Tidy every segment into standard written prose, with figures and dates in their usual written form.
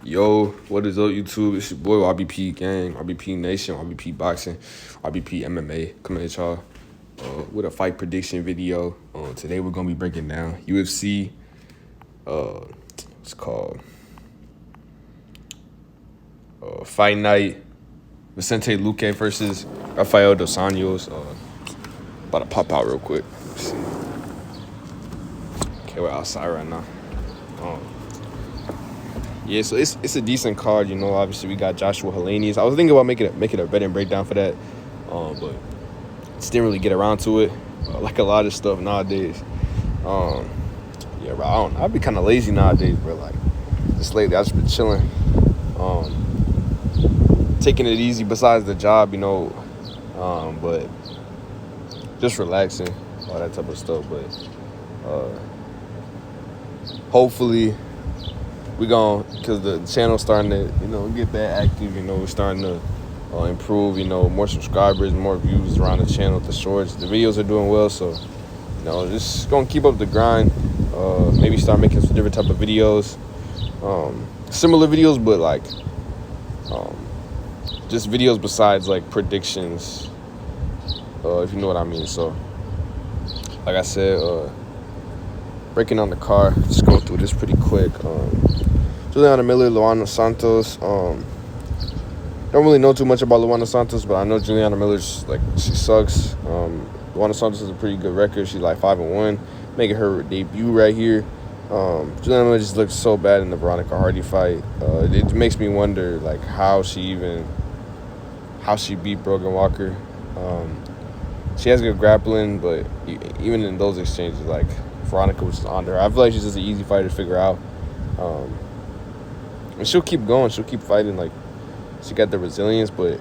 Yo, what is up, YouTube? It's your boy RBP Gang, RBP Nation, RBP Boxing, RBP MMA coming at y'all with a fight prediction video. Today we're gonna be breaking down UFC. It's called Fight Night. Vicente Lucque versus Rafael dos Anjos. About to pop out real quick. Let's see. Okay, we're outside right now. Yeah, so it's a decent card, you know. Obviously, we got Joshua Helenius. I was thinking about making a betting breakdown for that, but just didn't really get around to it. Like a lot of stuff nowadays. Yeah, bro. I don't know. I've been kind of lazy nowadays, bro. Like just lately, I've just been chilling, taking it easy. Besides the job, you know, but just relaxing, all that type of stuff. But hopefully. We gon' because the channel's starting to, you know, get that active. You know, we're starting to improve. You know, more subscribers, more views around the channel. The shorts, the videos are doing well. So, you know, just gonna keep up the grind. Maybe start making some different type of videos, similar videos, but like, just videos besides like predictions. If you know what I mean. So, like I said, breaking on the car. Just go through this pretty quick. Juliana Miller, Santos. Don't really know too much about Luana Santos, but I know Juliana Miller's like she sucks. Luana Santos has a pretty good record. She's like 5-1, making her debut right here. Juliana Miller just looks so bad in the Veronica Hardy fight. It makes me wonder like how she beat Brogan Walker. She has good grappling, but even in those exchanges, like Veronica was on her. I feel like she's just an easy fighter to figure out. And she'll keep going. She'll keep fighting. Like, she got the resilience, but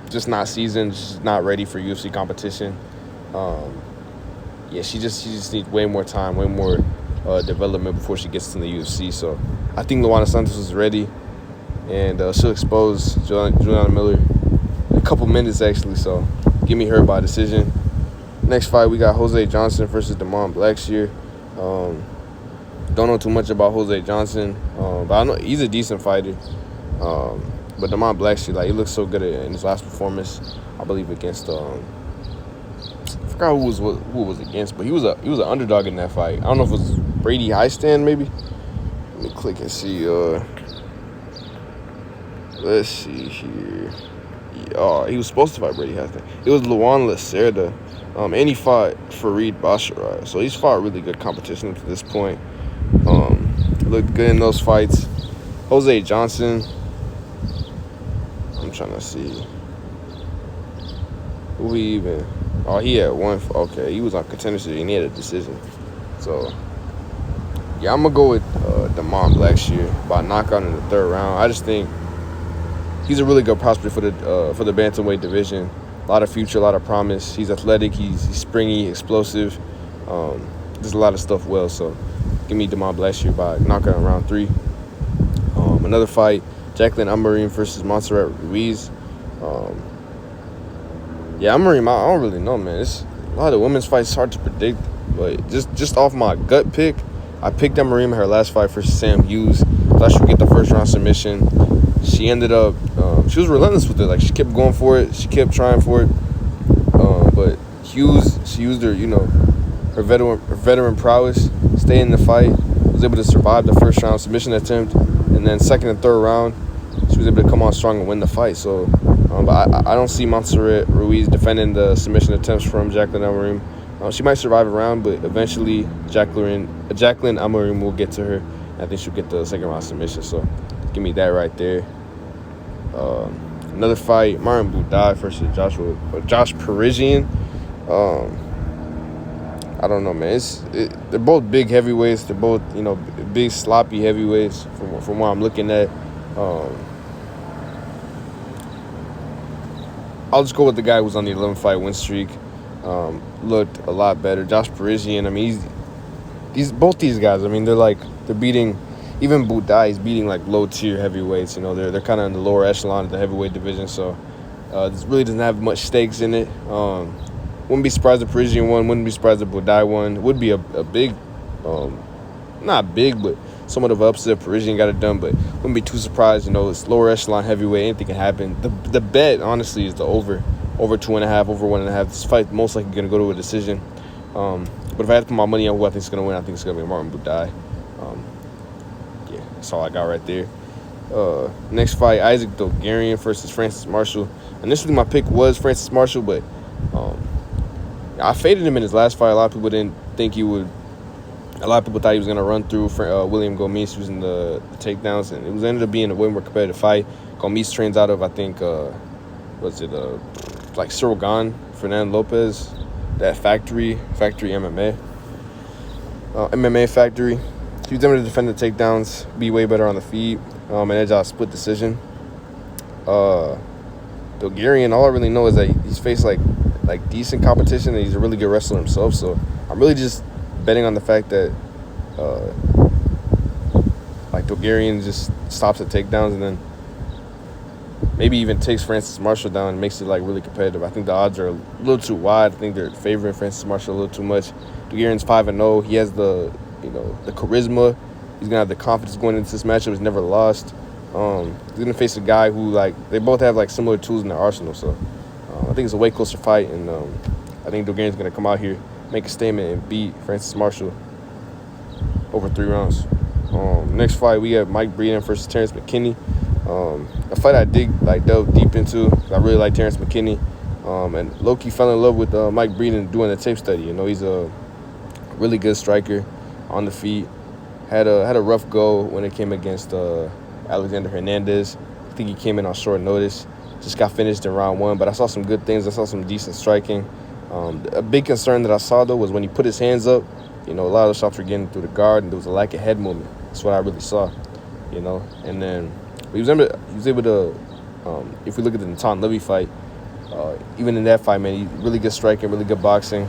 just not seasoned. She's not ready for UFC competition. Yeah, she just needs way more time, way more development before she gets to the UFC. So I think Luana Santos is ready, and she'll expose Juliana Miller in a couple minutes, actually. So give me her by decision. Next fight, we got Jose Johnson versus blackshear. Don't know too much about Jose Johnson, but I know he's a decent fighter. But blackshear, like, he looks so good in his last performance, I believe against I forgot who was against, but he was an underdog in that fight. I don't know if it was Brady Highstand, maybe. Let me click and see. Let's see here. He was supposed to fight Brady Highstand. It was Luan Lacerda. And he fought Farid Basharat. So he's fought really good competition to this point. Looked good in those fights. Jose Johnson. I'm trying to see. Who he even? Oh, he had one. Okay, he was on Contender Series and he had a decision. So, yeah, I'm going to go with blackshear by knockout in the third round. I just think he's a really good prospect for the bantamweight division. A lot of future, a lot of promise. He's athletic. He's springy, explosive. Does a lot of stuff well. So give me blackshear by knockout in round 3. Another fight, Jacqueline Amorim versus Montserrat Ruiz. Yeah, Amorim, I don't really know, man. It's a lot of women's fights. It's hard to predict, but just off my gut pick, I picked Amorim in her last fight versus Sam Hughes. Thought she would get the first round submission. She ended up, she was relentless with it. Like, she kept going for it. She kept trying for it. But Hughes, she used her, you know, her veteran prowess, stay in the fight, was able to survive the first round submission attempt, and then second and third round, she was able to come on strong and win the fight. So, but I don't see Montserrat Ruiz defending the submission attempts from Jacqueline Amorim. She might survive a round, but eventually Jacqueline Amorim will get to her. I think she'll get the second round submission. So give me that right there. Another fight, Martin Buday versus Josh Parisian. I don't know, man. They're both big heavyweights. They're both, you know, big sloppy heavyweights from what I'm looking at. I'll just go with the guy who's on the 11-fight win streak. Looked a lot better. Josh Parisian, I mean, both these guys, I mean, they're beating, even Buday is beating like low-tier heavyweights. You know, they're kind of in the lower echelon of the heavyweight division, so this really doesn't have much stakes in it. Wouldn't be surprised if Parisian won. Wouldn't be surprised if Buday won. Would be a big, not big, but somewhat of an upset. Parisian got it done, but wouldn't be too surprised. You know, it's lower echelon heavyweight. Anything can happen. The bet, honestly, is the over 2.5, over 1.5. This fight most likely going to go to a decision. But if I had to put my money on who I think is going to win, I think it's going to be Martin Buday. Yeah, that's all I got right there. Next fight, Isaac Dulgarian versus Francis Marshall. Initially, my pick was Francis Marshall, but I faded him in his last fight. A lot of people didn't think he would. A lot of people thought he was going to run through William Gomis using the takedowns, and it ended up being a way more competitive fight. Gomis trains out of, I think, like Cyril Gane, Fernando Lopez, that factory MMA. MMA factory. He was able to defend the takedowns, be way better on the feet, and edge out split decision. Dulgarian, all I really know is that he's faced like decent competition, and he's a really good wrestler himself. So I'm really just betting on the fact that like Dulgarian just stops at takedowns and then maybe even takes Francis Marshall down and makes it like really competitive. I think the odds are a little too wide. I think they're favoring Francis Marshall a little too much. Dulgarian's 5-0. He has the charisma. He's gonna have the confidence going into this matchup. He's never lost. He's gonna face a guy who, like, they both have like similar tools in their arsenal. So I think it's a way closer fight, and I think Dulgarian's gonna come out here, make a statement, and beat Francis Marshall over 3 rounds. Next fight, we have Mike Breeden versus Terrence McKinney. A fight I delve deep into. I really like Terrence McKinney, and Lucque fell in love with Mike Breeden doing the tape study. You know, he's a really good striker on the feet. Had a rough go when it came against Alexander Hernandez. I think he came in on short notice. Just got finished in round 1, but I saw some good things. I saw some decent striking. A big concern that I saw, though, was when he put his hands up, you know, a lot of the shots were getting through the guard, and there was a lack of head movement. That's what I really saw, you know. And then he was able to, if we look at the Natan Levy fight, even in that fight, man, he really good striking, really good boxing.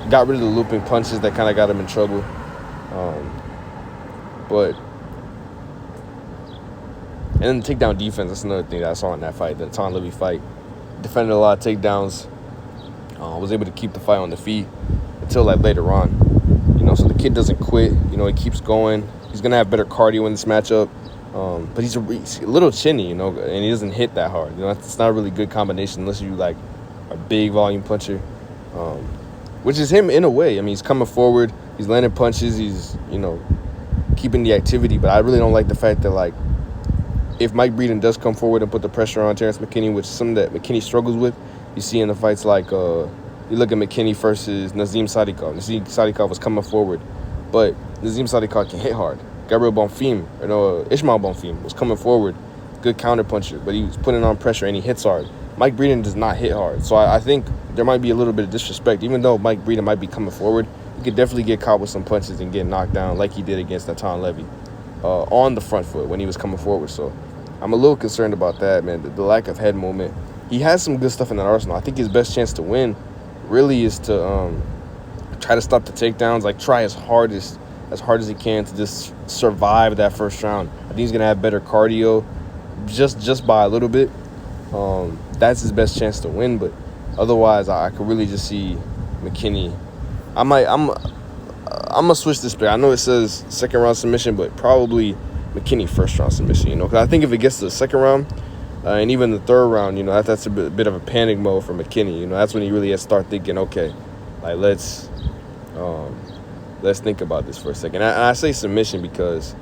Got rid of the looping punches that kind of got him in trouble. And then the takedown defense, that's another thing that I saw in that fight, the Natan Levy fight. Defended a lot of takedowns. Was able to keep the fight on the feet until like later on. You know, so the kid doesn't quit. You know, he keeps going. He's going to have better cardio in this matchup. But he's a little chinny, you know, and he doesn't hit that hard. You know, it's not a really good combination unless you like a big volume puncher, which is him in a way. I mean, he's coming forward. He's landing punches. He's, you know, keeping the activity. But I really don't like the fact that, like, if Mike Breeden does come forward and put the pressure on Terrence McKinney, which is something that McKinney struggles with, you see in the fights like you look at McKinney versus Nazim Sadikov. Nazim Sadikov was coming forward, but Nazim Sadikov can hit hard. Gabriel Bonfim, Ishmael Bonfim was coming forward, good counter puncher, but he was putting on pressure and he hits hard. Mike Breeden does not hit hard, so I think there might be a little bit of disrespect. Even though Mike Breeden might be coming forward, he could definitely get caught with some punches and get knocked down like he did against Natan Levy on the front foot when he was coming forward. So I'm a little concerned about that, man, the lack of head movement. He has some good stuff in that arsenal. I think his best chance to win really is to try to stop the takedowns, like try as hard as he can to just survive that first round. I think he's going to have better cardio just by a little bit. That's his best chance to win, but otherwise I could really just see McKinney. I'm going to switch this pick. I know it says second round submission, but probably McKinney first round submission, you know, because I think if it gets to the second round and even the third round, you know, that's a bit of a panic mode for McKinney. You know, that's when he really has to start thinking, okay, like let's think about this for a second. And I say submission because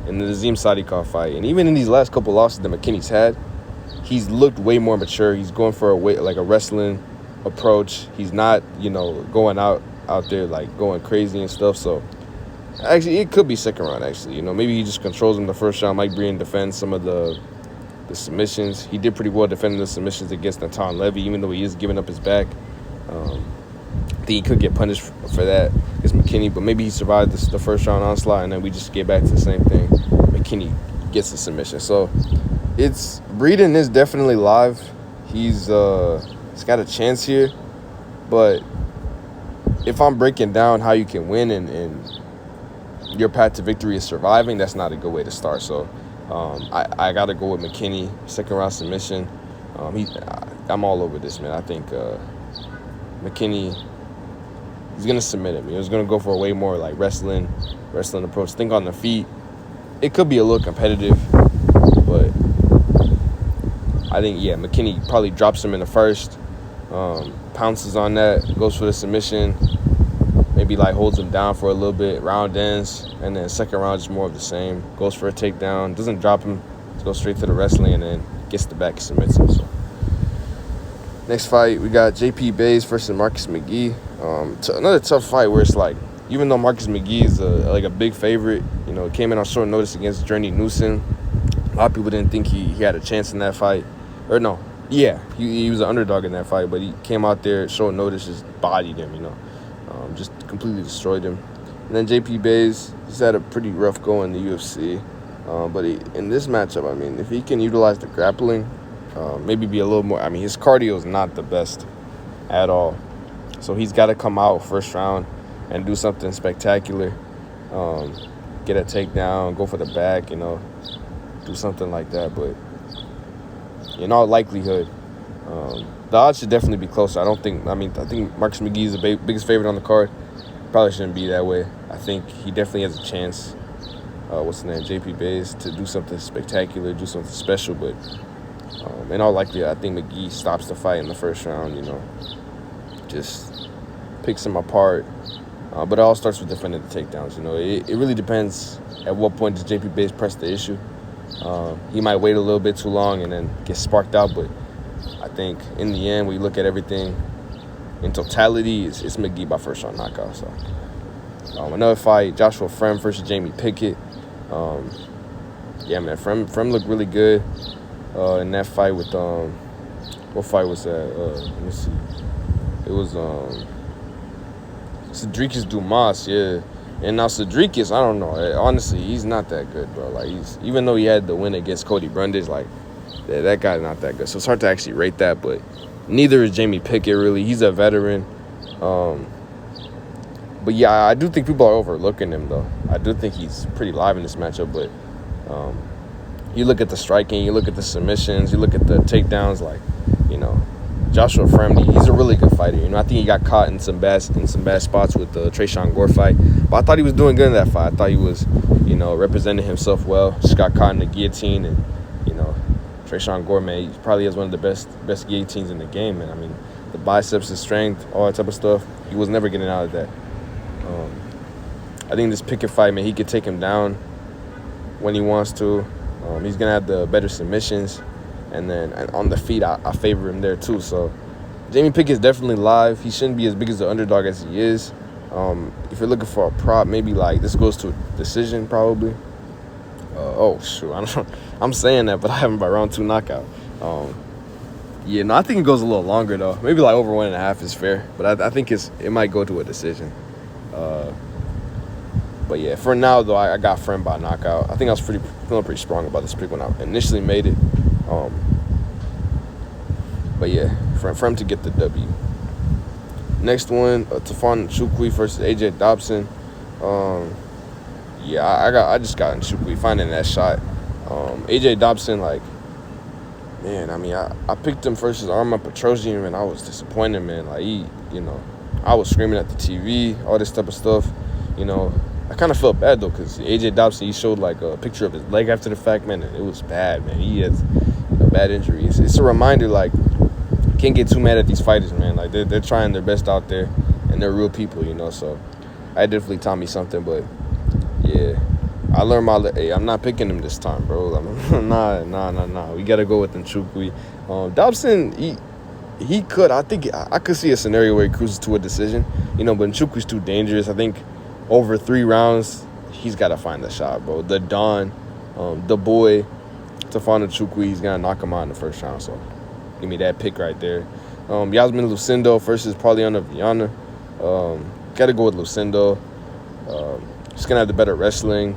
in the Nazim Sadikov fight, and even in these last couple losses that McKinney's had, he's looked way more mature. He's going for a wrestling approach. He's not, you know, going out there like going crazy and stuff. So actually, it could be second round. Actually, you know, maybe he just controls him the first round. Mike Breeden defends some of the submissions. He did pretty well defending the submissions against Natan Levy, even though he is giving up his back. I think he could get punished for that against McKinney, but maybe he survived the first round onslaught, and then we just get back to the same thing. McKinney gets the submission. So Breeden is definitely live. He's got a chance here, but if I'm breaking down how you can win and your path to victory is surviving, that's not a good way to start. So I got to go with McKinney, second round submission. I'm all over this, man. I think McKinney, he's going to submit him. He's going to go for a way more like wrestling approach. Think on the feet. it could be a little competitive, but I think, yeah, McKinney probably drops him in the first, pounces on that, goes for the submission, maybe like holds him down for a little bit, round ends, and then second round is more of the same. Goes for a takedown, doesn't drop him, goes straight to the wrestling, and then gets the back and submits him. So next fight, we got JP Bays versus Marcus McGhee. Another tough fight where it's like, even though Marcus McGhee is like a big favorite, you know, came in on short notice against Journey Newson. A lot of people didn't think he had a chance in that fight. Or no, yeah, he was an underdog in that fight, but he came out there short notice, just bodied him, you know. Just completely destroyed him. And then JP Bays, he's had a pretty rough go in the UFC. But in this matchup, I mean, if he can utilize the grappling, maybe be a little more, I mean, his cardio is not the best at all. So he's got to come out first round and do something spectacular. Get a takedown, go for the back, you know, do something like that. But in all likelihood, the odds should definitely be closer. I think Marcus McGhee is the biggest favorite on the card. Probably shouldn't be that way. I think he definitely has a chance, JP Bays, to do something spectacular, do something special. But in all likelihood, I think McGhee stops the fight in the first round, you know, just picks him apart. But it all starts with defending the takedowns, you know. It really depends at what point does JP Bays press the issue. He might wait a little bit too long and then get sparked out, but I think in the end, we look at everything in totality, it's McGhee by first round knockout. So another fight, Joshua Fremd versus Jamie Pickett. Yeah, man, Fremd looked really good in that fight with what fight was that? Let me see. It was Cedricus Dumas, yeah. And now Cedricus, I don't know. Honestly, he's not that good, bro. Like, even though he had the win against Cody Brundage, like, that guy's not that good. So it's hard to actually rate that, but neither is Jamie Pickett, really. He's a veteran. But, yeah, I do think people are overlooking him, though. I do think he's pretty live in this matchup, but you look at the striking, you look at the submissions, you look at the takedowns, like, you know, Joshua Fremd, he's a really good fighter. You know, I think he got caught in some bad spots with the Tresean Gore fight, but I thought he was doing good in that fight. I thought he was, you know, representing himself well. Just got caught in the guillotine, and, you know, Tresean Gore, man, he probably has one of the best guillotines in the game, man. I mean, the biceps, the strength, all that type of stuff. He was never getting out of that. I think this Pickett fight, man, he could take him down when he wants to. He's gonna have the better submissions. And then on the feet, I favor him there too. So Jamie Pickett's definitely live. He shouldn't be as big as the underdog as he is. If you're looking for a prop, maybe like this goes to a decision probably. Oh, shoot. I don't know. I'm saying that, but I have him by round 2 knockout. Yeah, no, I think it goes a little longer, though. Maybe like over 1.5 is fair. But I think it might go to a decision. But, yeah, for now, though, I got Fremd by knockout. I think I was feeling pretty strong about this pick when I initially made it. But yeah, Fremd to get the W. Next one, nchukwi versus AJ Dobson. Yeah, I just got nchukwi finding that shot. AJ Dobson, like, man, I mean, I picked him versus Arma Petrosian, and I was disappointed, man. Like, you know, I was screaming at the TV, all this type of stuff. You know, I kind of felt bad, though, because AJ Dobson, he showed, like, a picture of his leg after the fact, man, and it was bad, man. He has a bad injury. It's a reminder, like, can't get too mad at these fighters, man. Like, they're trying their best out there, and they're real people, you know. So I definitely taught me something, but yeah, I learned hey, I'm not picking him this time, bro. Nah. We gotta go with nchukwi. Dobson, he could. I think I could see a scenario where he cruises to a decision, you know. But nchukwi's too dangerous. I think over 3 rounds, he's got to find the shot, bro. The Don, the boy, nchukwi, he's gonna knock him out in the first round. So give me that pick right there. Yasmin Lucindo versus Pauliana Viana. Gotta go with Lucindo. She's gonna have the better wrestling.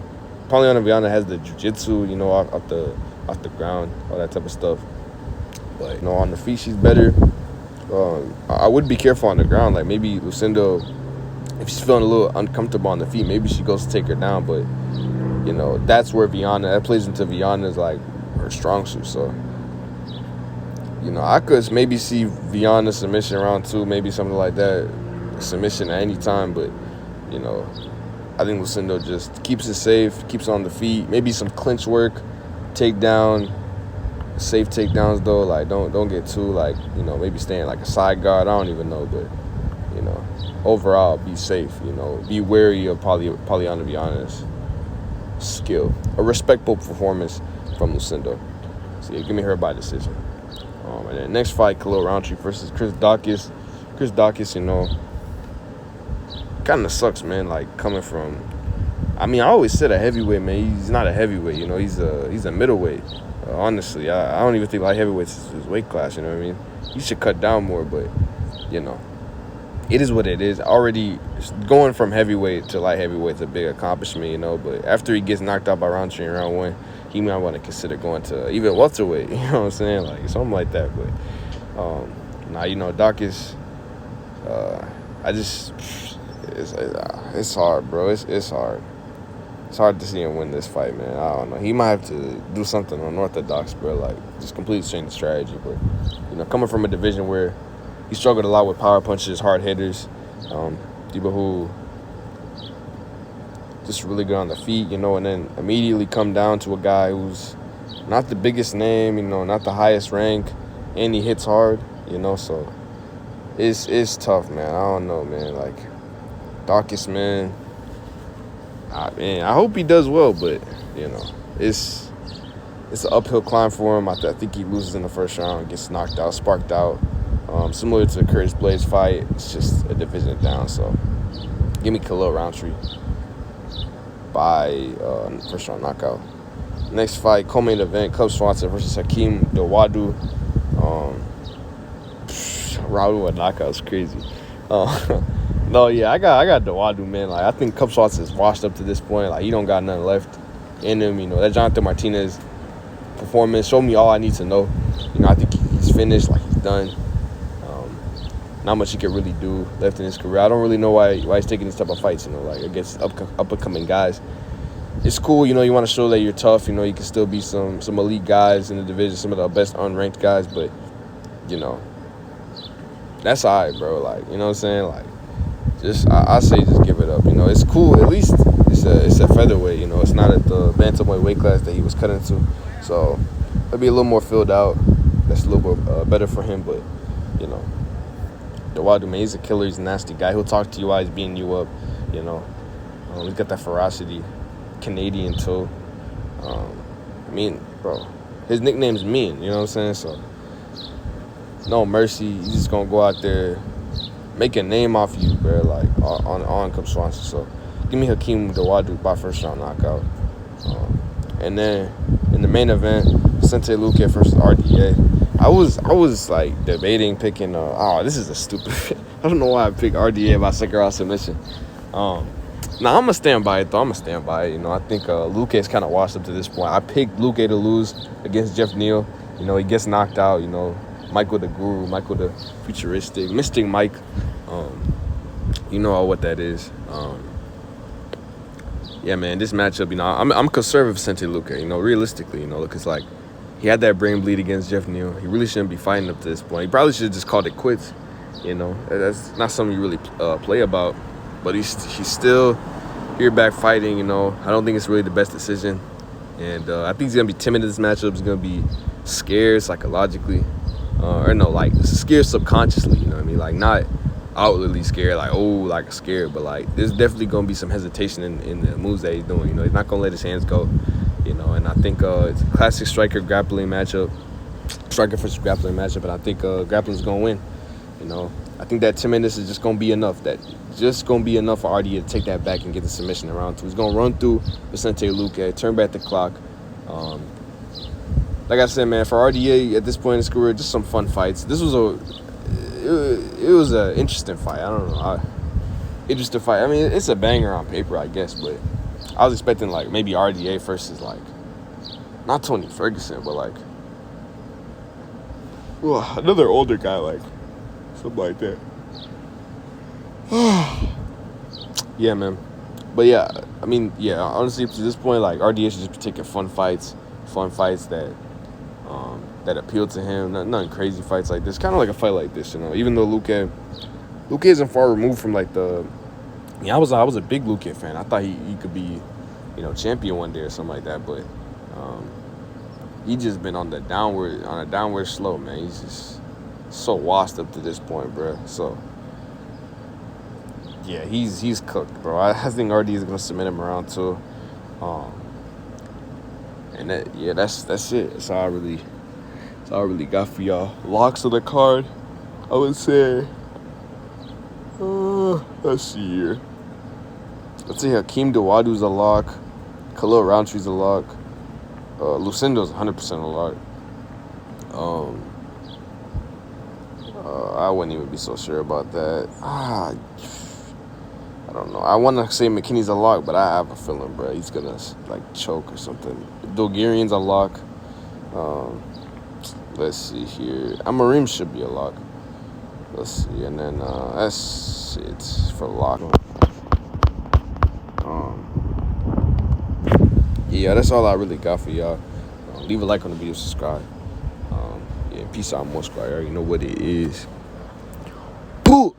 Pauliana Viana has the jiu-jitsu, you know, off the ground, all that type of stuff. But, you know, on the feet, she's better. I would be careful on the ground. Like, maybe Lucindo, if she's feeling a little uncomfortable on the feet, maybe she goes to take her down. But, you know, that's where that plays into Viana's, like, her strong suit. So, you know, I could maybe see Viana submission round 2, maybe something like that. Submission at any time, but, you know, I think Lucindo just keeps it safe, keeps on the feet. Maybe some clinch work, takedown, safe takedowns though. Like don't get too like, you know, maybe staying like a side guard. I don't even know, but you know, overall be safe. You know, be wary of Polyana, to be honest. Skill, a respectable performance from Lucindo. So yeah, give me her by decision. And then next fight, Khalil Rountree versus Chris Daukaus. Chris Daukaus, you know, kind of sucks, man. Like coming from, I mean, I always said a heavyweight, man. He's not a heavyweight, you know. He's a middleweight. Honestly, I don't even think light heavyweight is his weight class. You know what I mean? He should cut down more, but you know, it is what it is. Already going from heavyweight to light heavyweight is a big accomplishment, you know. But after he gets knocked out by Rountree in round 1, he might want to consider going to even welterweight. You know what I'm saying? Like something like that. But you know, Daukaus, it's hard, bro. It's hard. It's hard to see him win this fight, man. I don't know. He might have to do something unorthodox, bro. Like just completely change the strategy. But you know, coming from a division where he struggled a lot with power punches, hard hitters, people who just really good on the feet, you know, and then immediately come down to a guy who's not the biggest name, you know, not the highest rank, and he hits hard, you know. So it's tough, man. I don't know, man. Like Daukaus, man. I hope he does well, but you know, it's an uphill climb for him. I think he loses in the first round, gets knocked out, sparked out. Similar to the Curtis Blades fight, it's just a division down. So give me Khalil Rountree by first round knockout. Next fight, co-main event, Cub Swanson versus Hakeem Dawodu. Raul with knockout is crazy. No, yeah, I got Dawodu, man. Like I think Cub Swanson is washed up to this point. Like he don't got nothing left in him. You know, that Jonathan Martinez performance showed me all I need to know. You know, I think he's finished. Like he's done. Not much he can really do left in his career. I don't really know why he's taking these type of fights, you know, like against up-and-coming guys. It's cool, you know, you want to show that you're tough, you know, you can still be some elite guys in the division, some of the best unranked guys, but, you know, that's all right, bro. Like, you know what I'm saying? Like, I say just give it up, you know. It's cool. At least it's a featherweight, you know. It's not at the bantamweight weight class that he was cut into. So, it'll be a little more filled out. That's a little bit better for him, but, you know. Dawodu, man, he's a killer. He's a nasty guy. He'll talk to you while he's beating you up, you know. He's got that ferocity. Canadian, too. I mean, bro, his nickname's Mean, you know what I'm saying? So, no mercy. He's just going to go out there, make a name off you, bro, like, on Cub Swanson. So, give me Hakeem Dawodu by first round knockout. And then, in the main event, Vicente Lucque versus RDA. I was like debating picking. This is a stupid. I don't know why I picked RDA by second round submission. Now I'm gonna stand by it though. You know, I think Lucque is kind of washed up to this point. I picked Lucque to lose against Jeff Neal. You know, he gets knocked out. You know, Michael the Guru, Michael the Futuristic, Mystic Mike. You know what that is. Yeah, man, this matchup. You know, I'm conservative Vicente Lucque. You know, realistically, you know, look, it's like. He had that brain bleed against Jeff Neal. He really shouldn't be fighting up to this point. He probably should have just called it quits. You know, that's not something you really play about. But he's still here back fighting, you know. I don't think it's really the best decision. And I think he's going to be timid in this matchup. He's going to be scared psychologically. Like scared subconsciously, you know what I mean? Like not outwardly scared, like scared. But like there's definitely going to be some hesitation in the moves that he's doing. You know, he's not going to let his hands go. You know, and I think it's a classic striker versus grappling matchup, and I think grappling's gonna win. You know, I think that timidness is just gonna be enough. That just gonna be enough for RDA to take that back and get the submission in round 2. He's gonna run through Vicente Lucque, turn back the clock. Like I said, man, for RDA at this point in his career, just some fun fights. This was it was an interesting fight. I don't know, interesting fight. I mean, it's a banger on paper, I guess, but. I was expecting, like, maybe RDA versus, like, not Tony Ferguson, but, like, another older guy, like, something like that. Yeah, man. But, yeah, I mean, yeah, honestly, to this point, like, RDA should just be taking fun fights that appeal to him. Nothing crazy fights like this. Kind of like a fight like this, you know. Even though Lucque isn't far removed from, like, the Yeah, I was a big Lucque fan. I thought he could be, champion one day or something like that. But he just been on a downward slope, man. He's just so washed up to this point, bro. So yeah, he's cooked, bro. I think RD is gonna submit him around too. And that's it. That's all I really got for y'all. Locks of the card, I would say. Let's see here. Let's see, Hakeem Dawodu's a lock. Khalil Rountree's a lock. Lucindo's 100% a lock. I wouldn't even be so sure about that. I don't know. I want to say McKinney's a lock, but I have a feeling, bro, he's gonna choke or something. Dulgarian's a lock. Let's see here. Amorim should be a lock. Let's see, and then that's it for lock. Yeah, that's all I really got for y'all. Leave a like on the video, subscribe. Yeah, peace out, more squad. You already know what it is. Boo!